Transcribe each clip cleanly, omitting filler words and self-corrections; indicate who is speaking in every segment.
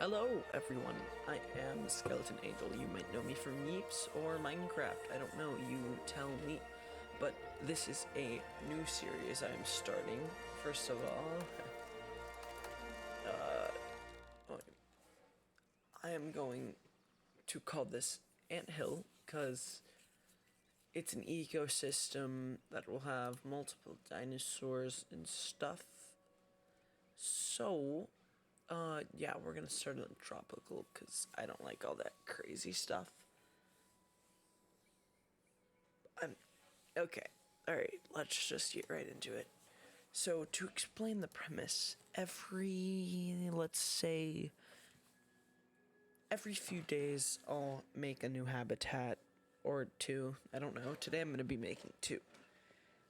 Speaker 1: Hello, everyone. I am Skeleton Angel. You might know me from Yeeps or Minecraft. I don't know, you tell me. But this is a new series I'm starting. First of all, I am going to call this ANTHILL because it's an ecosystem that will have multiple dinosaurs and stuff. So, yeah, we're gonna start on tropical because I don't like all that crazy stuff. Okay. Alright, let's just get right into it. So, to explain the premise, let's say, every few days I'll make a new habitat or two. I don't know. Today I'm gonna be making two.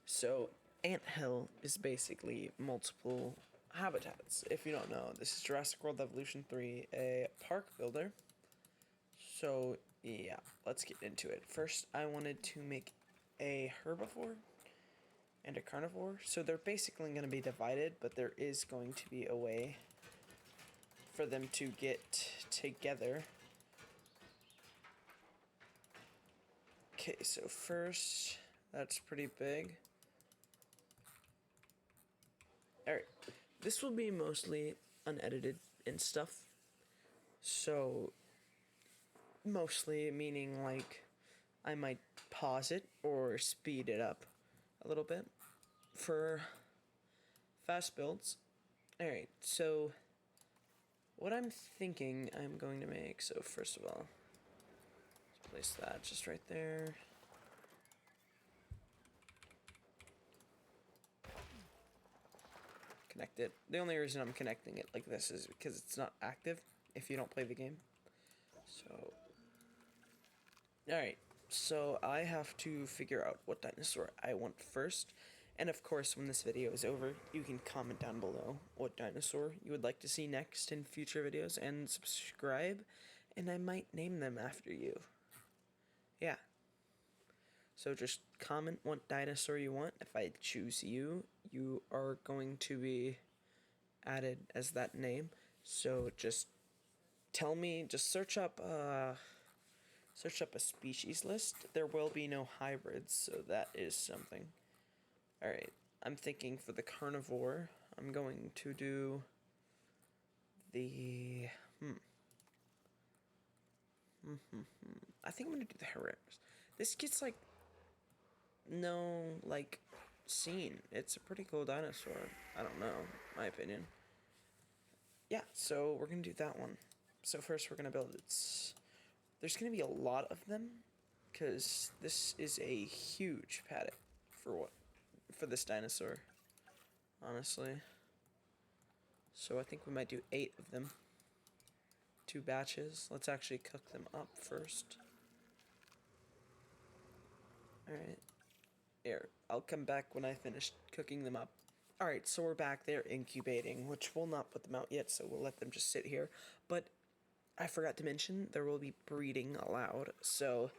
Speaker 1: So, ANTHILL is basically multiple habitats. If you don't know, this is Jurassic World Evolution 3, a park builder. So, yeah, let's get into it. First, I wanted to make a herbivore and a carnivore. So they're basically going to be divided, but there is going to be a way for them to get together. Okay, so first, that's pretty big. Alright, this will be mostly unedited and stuff. So, mostly meaning like I might pause it or speed it up a little bit for fast builds. Alright, so what I'm thinking I'm going to make, so first of all, let's place that just right there. Connect it. The only reason I'm connecting it like this is because it's not active if you don't play the game. So, alright, so I have to figure out what dinosaur I want first. And of course, when this video is over, you can comment down below what dinosaur you would like to see next in future videos and subscribe, and I might name them after you. Yeah. So just comment what dinosaur you want. If I choose you, you are going to be added as that name. So just tell me, just search up a species list. There will be no hybrids, so that is something. Alright, I'm thinking for the carnivore, I'm going to do the... I think I'm going to do the herbivores. This gets, like, no, like, scene. It's a pretty cool dinosaur. I don't know, my opinion. Yeah, so we're going to do that one. So first we're going to build its... There's going to be a lot of them, because this is a huge paddock for this dinosaur, honestly. So I think we might do 8 of them. 2 batches. Let's actually cook them up first. Alright. Here, I'll come back when I finish cooking them up. Alright, so we're back. They're incubating, which we'll not put them out yet, so we'll let them just sit here. But I forgot to mention, there will be breeding allowed. So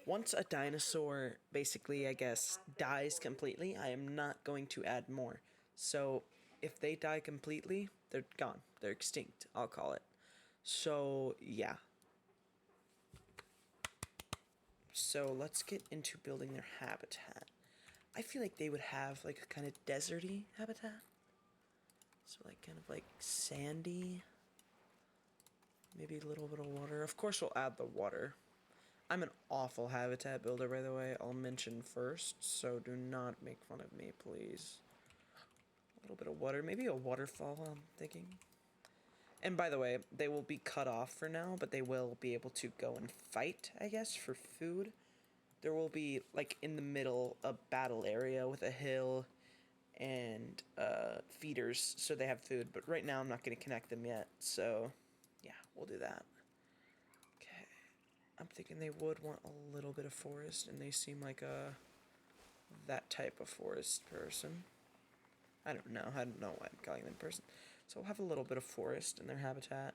Speaker 1: once a dinosaur basically, I guess, dies completely, I am not going to add more. So if they die completely, they're gone. They're extinct, I'll call it. So, yeah. So let's get into building their habitat. I feel like they would have like a kind of deserty habitat. So like kind of like sandy. Maybe a little bit of water. Of course we'll add the water. I'm an awful habitat builder, by the way. I'll mention first, so do not make fun of me, please. A little bit of water. Maybe a waterfall, I'm thinking. And by the way, they will be cut off for now, but they will be able to go and fight, I guess, for food. There will be, like, in the middle, a battle area with a hill and feeders, so they have food. But right now, I'm not going to connect them yet, so yeah, we'll do that. Okay. I'm thinking they would want a little bit of forest, and they seem like that type of forest person. I don't know why I'm calling them person. So we'll have a little bit of forest in their habitat.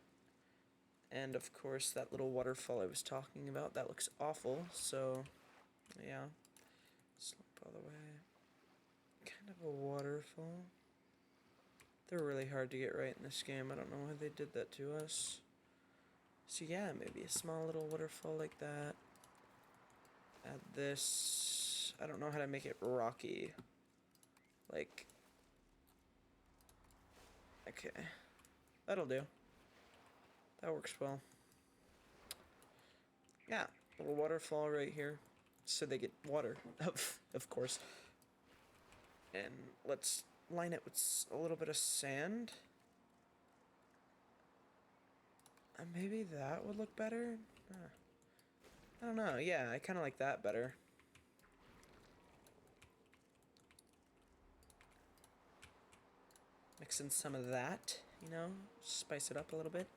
Speaker 1: And of course, that little waterfall I was talking about, that looks awful, so yeah. Slope all the way. Kind of a waterfall. They're really hard to get right in this game. I don't know why they did that to us. So yeah, maybe a small little waterfall like that. Add this. I don't know how to make it rocky. Like, okay, that'll do. That works well. Yeah, little waterfall right here, so they get water, of course. And let's line it with a little bit of sand. And maybe that would look better. I don't know. Yeah, I kind of like that better. Mix in some of that, you know, spice it up a little bit.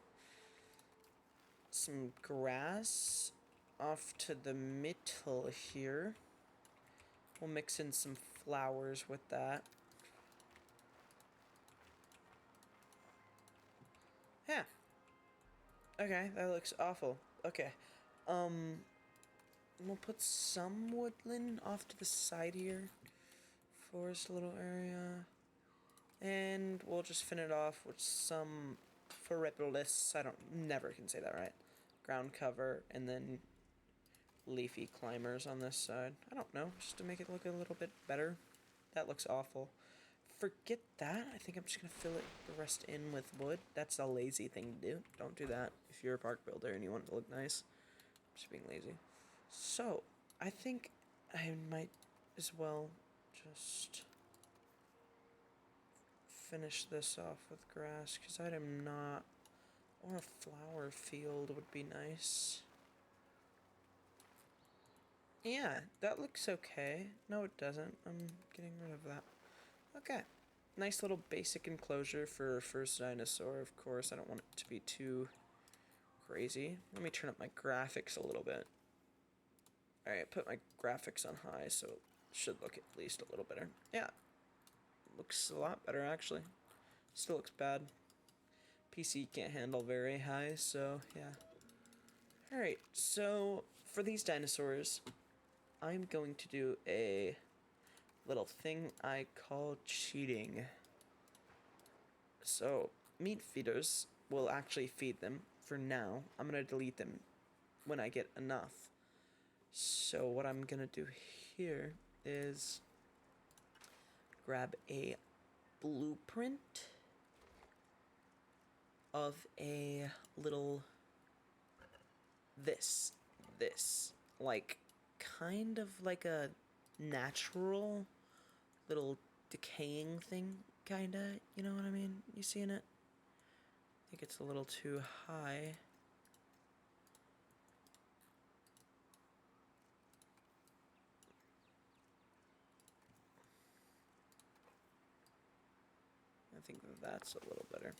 Speaker 1: Some grass off to the middle here. We'll mix in some flowers with that. Yeah. Okay, that looks awful. Okay. We'll put some woodland off to the side here. Forest little area. And we'll just finish it off with some Ferripolis. Never can say that right. Ground cover, and then leafy climbers on this side. I don't know, just to make it look a little bit better. That looks awful. Forget that. I think I'm just gonna fill it the rest in with wood. That's a lazy thing to do. Don't do that if you're a park builder and you want it to look nice. I'm just being lazy. So, I think I might as well just finish this off with grass, because I am not... Or a flower field would be nice. Yeah, that looks okay. No, it doesn't. I'm getting rid of that. Okay. Nice little basic enclosure for our first dinosaur, of course. I don't want it to be too crazy. Let me turn up my graphics a little bit. Alright, put my graphics on high, so it should look at least a little better. Yeah. Looks a lot better, actually. Still looks bad. PC can't handle very high, so yeah. Alright, so for these dinosaurs, I'm going to do a little thing I call cheating. So, meat feeders will actually feed them. For now, I'm going to delete them when I get enough. So what I'm going to do here is grab a blueprint of a little this like kind of like a natural little decaying thing, kinda, you know what I mean? You seeing it? I think it's a little too high. I think that's a little better.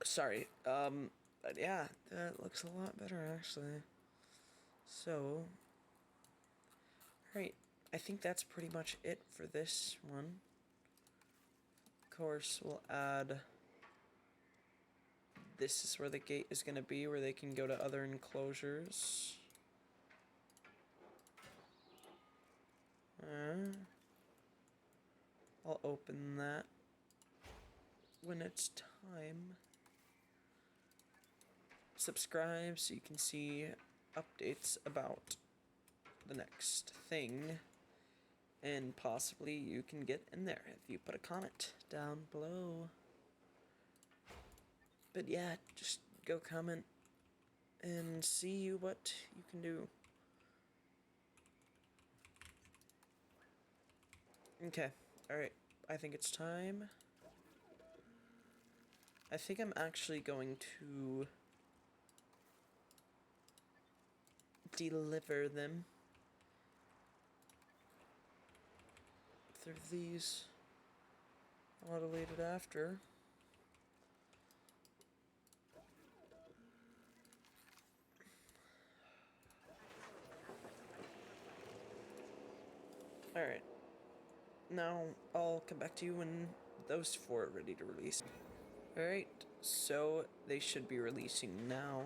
Speaker 1: Sorry. But yeah, that looks a lot better actually. So, alright, I think that's pretty much it for this one. Of course, we'll add... This is where the gate is going to be, where they can go to other enclosures. I'll open that when it's time. Subscribe so you can see updates about the next thing. And possibly you can get in there if you put a comment down below. But yeah, just go comment and see what you can do. Okay, alright. I think it's time. I think I'm actually going to deliver them through these. I'll delete it after. Alright. Now, I'll come back to you when those four are ready to release. Alright, so they should be releasing now.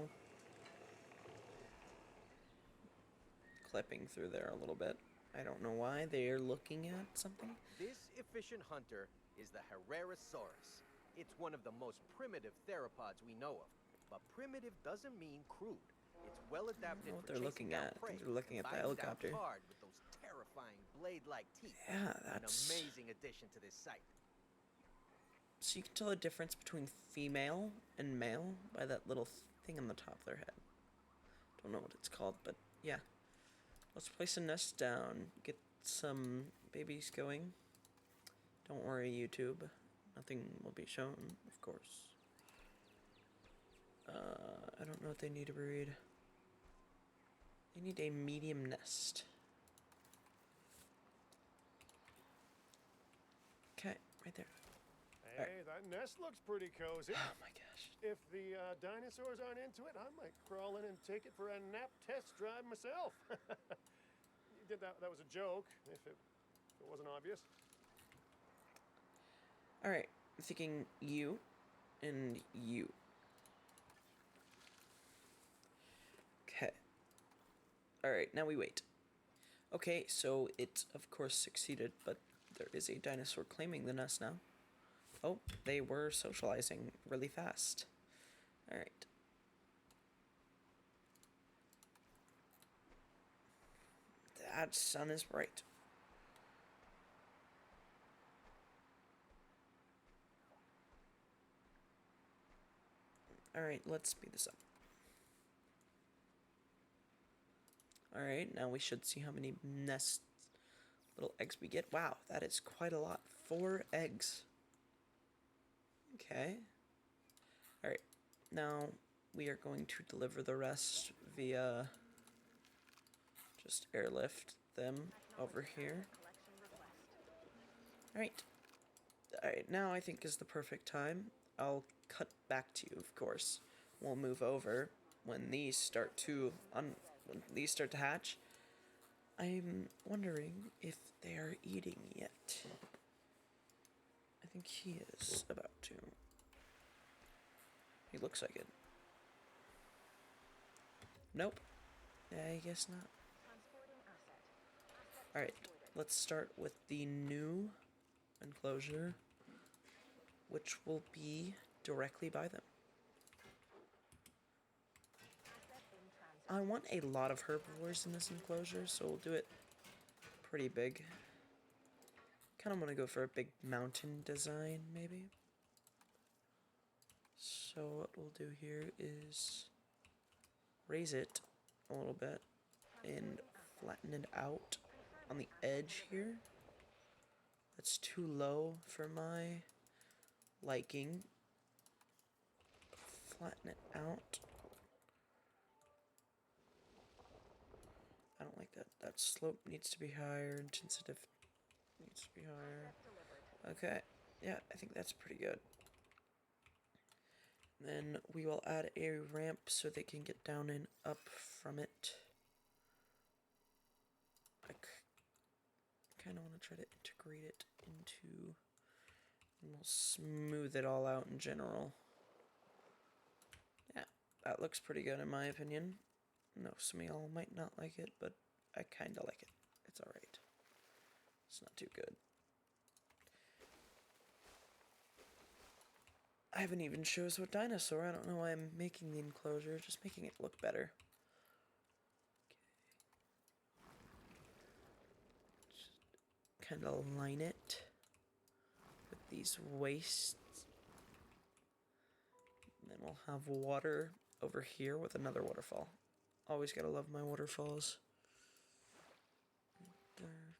Speaker 1: Clipping through there a little bit. I don't know why they're looking at something.
Speaker 2: This efficient hunter is the Herrerasaurus. It's one of the most primitive theropods we know of. But primitive doesn't mean crude. It's well
Speaker 1: I don't
Speaker 2: adapted
Speaker 1: know what
Speaker 2: for
Speaker 1: they're
Speaker 2: chasing
Speaker 1: looking
Speaker 2: down
Speaker 1: at. I
Speaker 2: prey
Speaker 1: think they're looking
Speaker 2: and
Speaker 1: at the
Speaker 2: biting down
Speaker 1: helicopter.
Speaker 2: hard with those terrifying blade-like teeth.
Speaker 1: Yeah,
Speaker 2: An
Speaker 1: that's...
Speaker 2: amazing addition to this site.
Speaker 1: So you can tell the difference between female and male by that little thing on the top of their head. Don't know what it's called, but yeah. Let's place a nest down. Get some babies going. Don't worry, YouTube. Nothing will be shown, of course. I don't know what they need to breed. They need a medium nest. Okay, right there.
Speaker 3: Hey, that nest looks pretty cozy.
Speaker 1: Oh my gosh.
Speaker 3: If the dinosaurs aren't into it, I might crawl in and take it for a nap test drive myself. You did that. That was a joke, if it wasn't obvious.
Speaker 1: Alright, I'm thinking you and you. Okay. Alright, now we wait. Okay, so it of course succeeded, but there is a dinosaur claiming the nest now. Oh, they were socializing really fast. Alright. That sun is bright. Alright, let's speed this up. Alright, now we should see how many nests, little eggs we get. Wow, that is quite a lot. 4 eggs. Okay. Alright, now we are going to deliver the rest via just airlift them over here. Alright. Alright, now I think is the perfect time. I'll cut back to you, of course. We'll move over when these start to hatch. I'm wondering if they are eating yet. I think he is about to. He looks like it. Nope. I guess not. Alright, let's start with the new enclosure, which will be directly by them. I want a lot of herbivores in this enclosure, so we'll do it pretty big. Kind of want to go for a big mountain design, maybe. So what we'll do here is raise it a little bit and flatten it out on the edge here. That's too low for my liking. Flatten it out. I don't like that. That slope needs to be higher. Intensity needs to be higher. Okay. Yeah, I think that's pretty good. Then we will add a ramp so they can get down and up from it. I kind of want to try to integrate it into... and we'll smooth it all out in general. Yeah, that looks pretty good in my opinion. No, some of y'all might not like it, but I kind of like it. It's alright. It's not too good. I haven't even chose what dinosaur. I don't know why I'm making the enclosure. Just making it look better. Just kind of line it with these wastes. And then we'll have water over here with another waterfall. Always gotta love my waterfalls. There.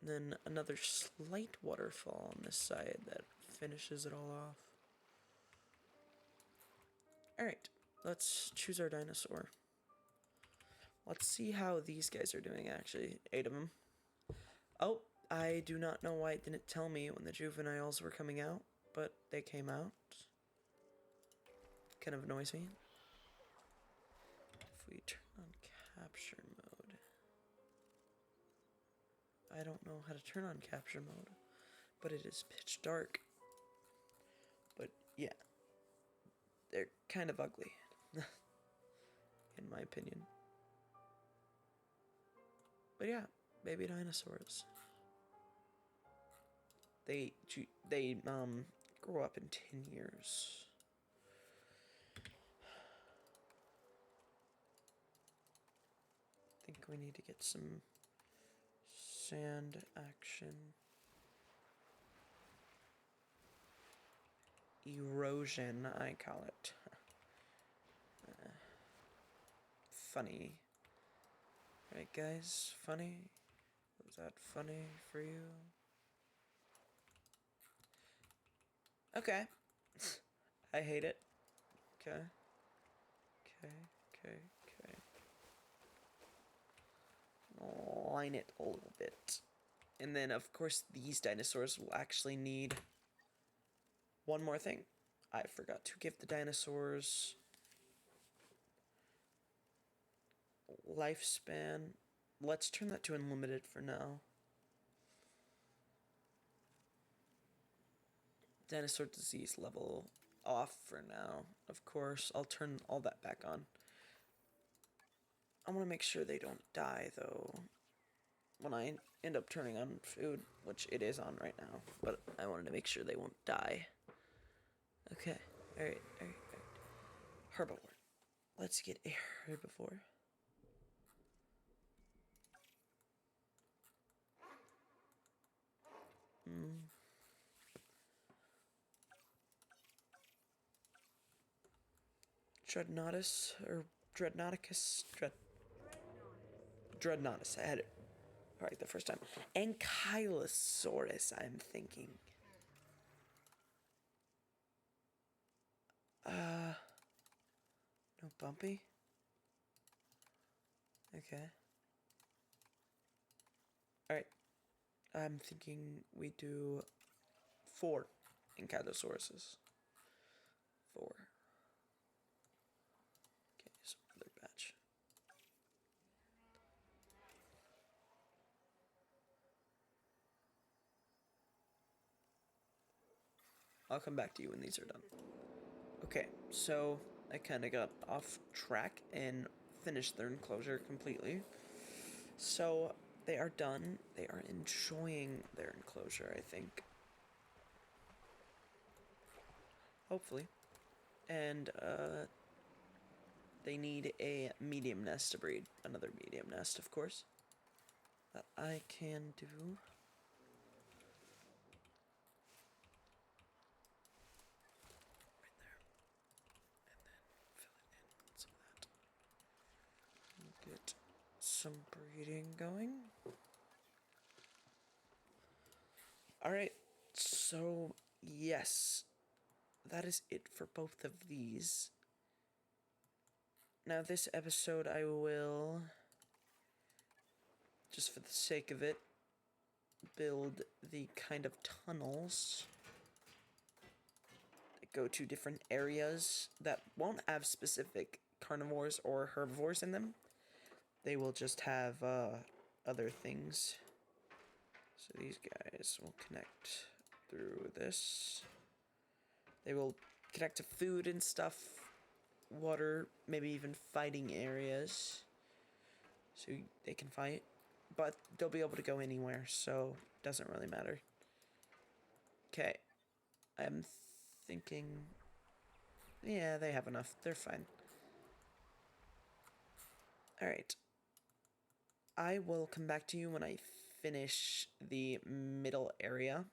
Speaker 1: And then another slight waterfall on this side that finishes it all off. Alright, let's choose our dinosaur. Let's see how these guys are doing, actually. 8 of them. Oh, I do not know why it didn't tell me when the juveniles were coming out, but they came out. Kind of annoys me. If we turn on capture mode. I don't know how to turn on capture mode, but it is pitch dark. But yeah, they're kind of ugly, in my opinion. But yeah, baby dinosaurs. They grow up in 10 years. we need to get some sand action. Erosion, I call it. Funny. Right, guys? Funny? Was that funny for you? Okay. I hate it. Okay. Okay. Line it a little bit. And then, of course, these dinosaurs will actually need one more thing. I forgot to give the dinosaurs lifespan. Let's turn that to unlimited for now. Dinosaur disease level off for now. Of course, I'll turn all that back on. I want to make sure they don't die, though, when I end up turning on food, which it is on right now, but I wanted to make sure they won't die. Okay, alright. Herbivore. Let's get a herbivore. Dreadnoughtus, or Dreadnoughticus? Dreadnoughtus, I had it right the first time. Ankylosaurus, I'm thinking. No bumpy? Okay. Alright. I'm thinking we do 4 Ankylosauruses. 4. Okay, so another batch. I'll come back to you when these are done. Okay, so I kind of got off track and finished their enclosure completely. So they are done. They are enjoying their enclosure, I think. Hopefully. And they need a medium nest to breed. Another medium nest, of course. That I can do. Get some breeding going. Alright, so yes, that is it for both of these. Now this episode I will, just for the sake of it, build the kind of tunnels that go to different areas that won't have specific carnivores or herbivores in them. They will just have other things. So these guys will connect through this. They will connect to food and stuff, water, maybe even fighting areas. So they can fight. But they'll be able to go anywhere, so it doesn't really matter. Okay. I'm thinking... yeah, they have enough. They're fine. Alright. I will come back to you when I finish the middle area.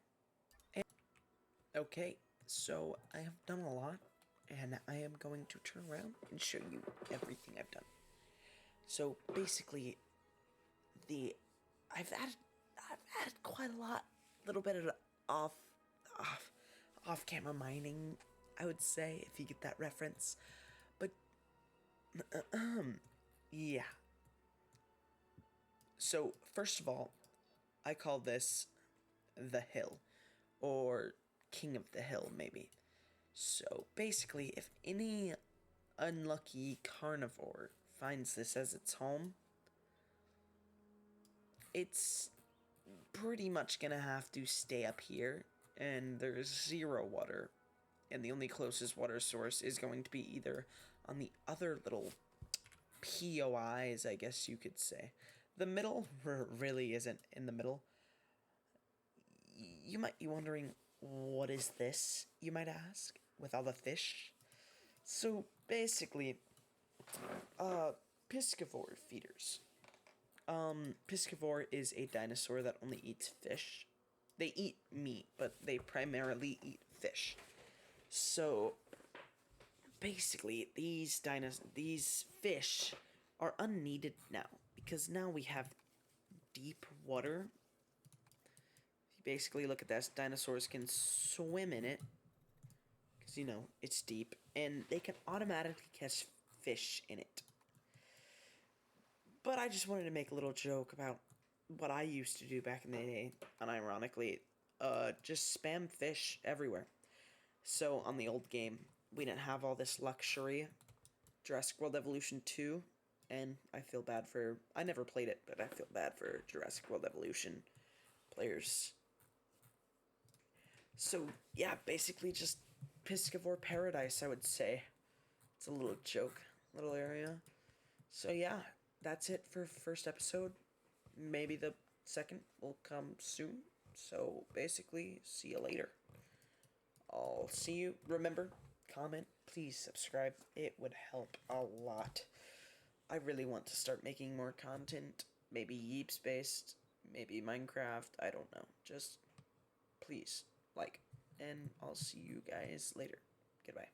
Speaker 1: Okay, so I have done a lot, and I am going to turn around and show you everything I've done. So basically, I've added quite a lot, little bit of off-camera mining, I would say, if you get that reference. But yeah. So, first of all, I call this the hill, or king of the hill, maybe. So, basically, if any unlucky carnivore finds this as its home, it's pretty much gonna have to stay up here, and there's 0 water, and the only closest water source is going to be either on the other little POIs, I guess you could say. The middle really isn't in the middle. You might be wondering, what is this, you might ask, with all the fish? So, basically, piscivore feeders. Piscivore is a dinosaur that only eats fish. They eat meat, but they primarily eat fish. So basically, these fish are unneeded now because now we have deep water. If you basically look at this, dinosaurs can swim in it because it's deep, and they can automatically catch fish in it. But I just wanted to make a little joke about what I used to do back in the day, unironically, just spam fish everywhere. So on the old game, we didn't have all this luxury. Jurassic World Evolution 2, and I never played it, but I feel bad for Jurassic World Evolution players. So yeah, basically just Piscivore Paradise, I would say. It's a little joke, little area. So yeah, that's it for first episode. Maybe the second will come soon. So basically, see you later. I'll see you. Remember, comment, please subscribe. It would help a lot. I really want to start making more content. Maybe Yeeps based, maybe Minecraft. I don't know. Just please like. And I'll see you guys later. Goodbye.